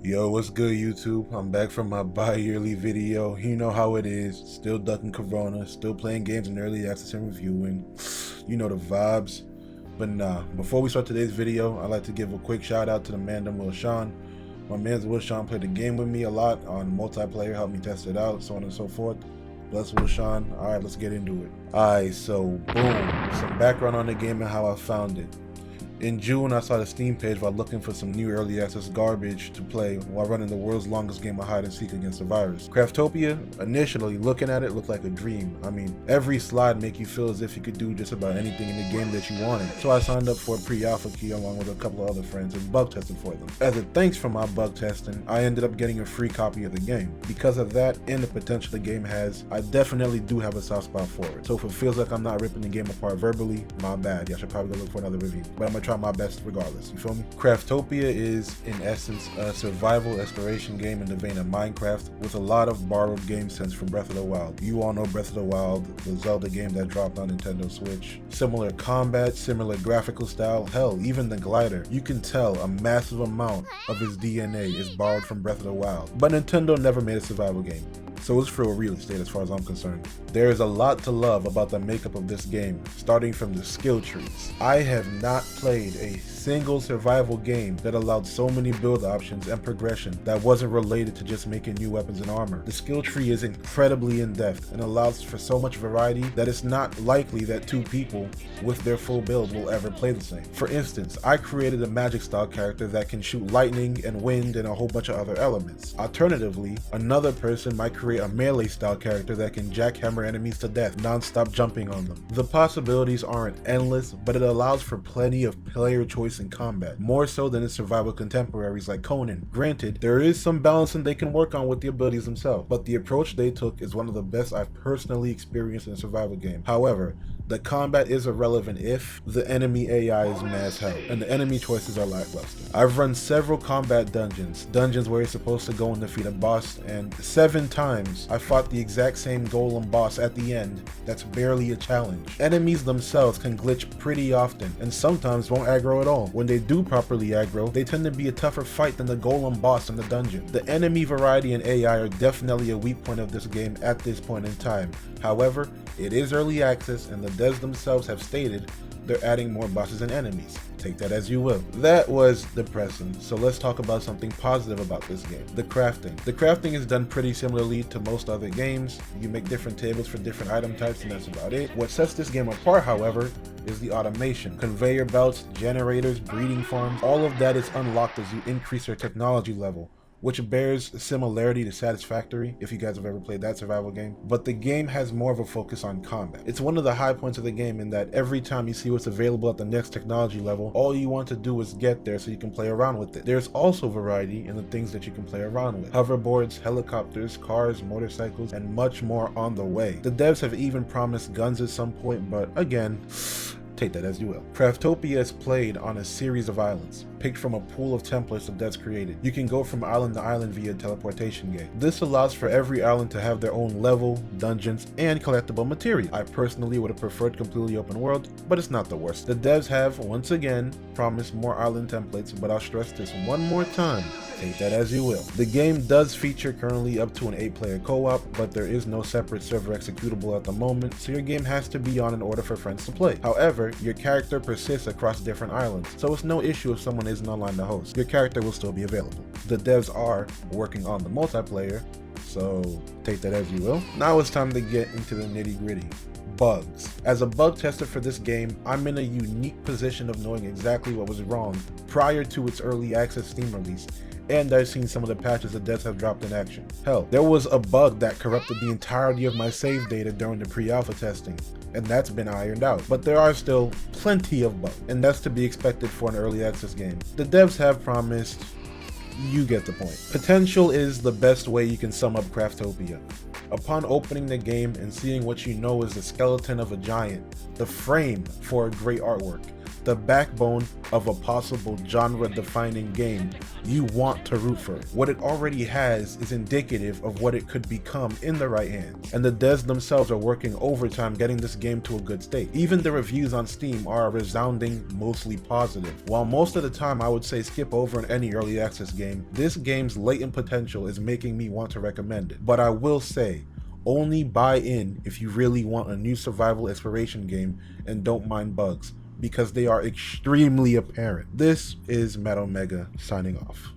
Yo, what's good, YouTube? I'm back from my bi-yearly video. You know how it is. Still ducking Corona, still playing games in early access and reviewing. You know the vibes. But nah, before we start today's video, I'd like to give a quick shout out to the man Will Sean. My man Will Sean played the game with me a lot on multiplayer, helped me test it out, so on and so forth. Bless Will Sean. Alright, let's get into it. Alright, so boom. Some background on the game and how I found it. In June, I saw the Steam page while looking for some new early access garbage to play while running the world's longest game of hide and seek against the virus. Craftopia, initially looking at it, looked like a dream. I mean, every slide make you feel as if you could do just about anything in the game that you wanted. So I signed up for a pre-alpha key along with a couple of other friends and bug tested for them. As a thanks for my bug testing, I ended up getting a free copy of the game. Because of that and the potential the game has, I definitely do have a soft spot for it. So if it feels like I'm not ripping the game apart verbally, my bad. I should probably go look for another review. But I'm gonna try my best regardless, you feel me? Craftopia is, in essence, a survival exploration game in the vein of Minecraft with a lot of borrowed game sense from Breath of the Wild. You all know Breath of the Wild, the Zelda game that dropped on Nintendo Switch. Similar combat, similar graphical style, hell, even the glider. You can tell a massive amount of its DNA is borrowed from Breath of the Wild. But Nintendo never made a survival game, so it's for a real estate as far as I'm concerned. There is a lot to love about the makeup of this game, starting from the skill trees. I have not played a single survival game that allowed so many build options and progression that wasn't related to just making new weapons and armor. The skill tree is incredibly in-depth and allows for so much variety that it's not likely that two people with their full build will ever play the same. For instance, I created a magic style character that can shoot lightning and wind and a whole bunch of other elements. Alternatively, another person might create a melee style character that can jackhammer enemies to death, non-stop jumping on them. The possibilities aren't endless, but it allows for plenty of player choice in combat, more so than its survival contemporaries like Conan. Granted, there is some balancing they can work on with the abilities themselves, but the approach they took is one of the best I've personally experienced in a survival game. However, the combat is irrelevant if the enemy AI is mass hell, and the enemy choices are lackluster. I've run several combat dungeons where you're supposed to go and defeat a boss, and 7 times I fought the exact same golem boss at the end that's barely a challenge. Enemies themselves can glitch pretty often, and sometimes won't aggro at all. When they do properly aggro, they tend to be a tougher fight than the golem boss in the dungeon. The enemy variety and AI are definitely a weak point of this game at this point in time. However, it is early access, and the devs themselves have stated they're adding more bosses and enemies. Take that as you will. That was depressing, so let's talk about something positive about this game. The crafting. The crafting is done pretty similarly to most other games. You make different tables for different item types and that's about it. What sets this game apart, however, is the automation. Conveyor belts, generators, breeding farms, all of that is unlocked as you increase your technology level, which bears similarity to Satisfactory if you guys have ever played that survival game. But the game has more of a focus on combat. It's one of the high points of the game in that every time you see what's available at the next technology level, all you want to do is get there so you can play around with it. There's also variety in the things that you can play around with. Hoverboards, helicopters, cars, motorcycles, and much more on the way. The devs have even promised guns at some point, but again, take that as you will. Craftopia is played on a series of islands, picked from a pool of templates the devs created. You can go from island to island via teleportation gate. This allows for every island to have their own level, dungeons, and collectible material. I personally would have preferred completely open world, but it's not the worst. The devs have, once again, promised more island templates, but I'll stress this one more time. Take that as you will. The game does feature currently up to an 8-player co-op, but there is no separate server executable at the moment, so your game has to be on in order for friends to play. However, your character persists across different islands, so it's no issue if someone isn't online to host. Your character will still be available. The devs are working on the multiplayer, so take that as you will. Now it's time to get into the nitty-gritty. Bugs. As a bug tester for this game, I'm in a unique position of knowing exactly what was wrong prior to its early access Steam release, and I've seen some of the patches the devs have dropped in action. Hell, there was a bug that corrupted the entirety of my save data during the pre-alpha testing, and that's been ironed out. But there are still plenty of bugs, and that's to be expected for an early access game. The devs have promised, you get the point. Potential is the best way you can sum up Craftopia. Upon opening the game and seeing what you know is the skeleton of a giant, the frame for a great artwork, the backbone of a possible genre-defining game, you want to root for it. What it already has is indicative of what it could become in the right hands, and the devs themselves are working overtime getting this game to a good state. Even the reviews on Steam are a resounding mostly positive. While most of the time I would say skip over any early access game, this game's latent potential is making me want to recommend it. But I will say, only buy in if you really want a new survival exploration game and don't mind bugs, because they are extremely apparent. This is Metal Mega signing off.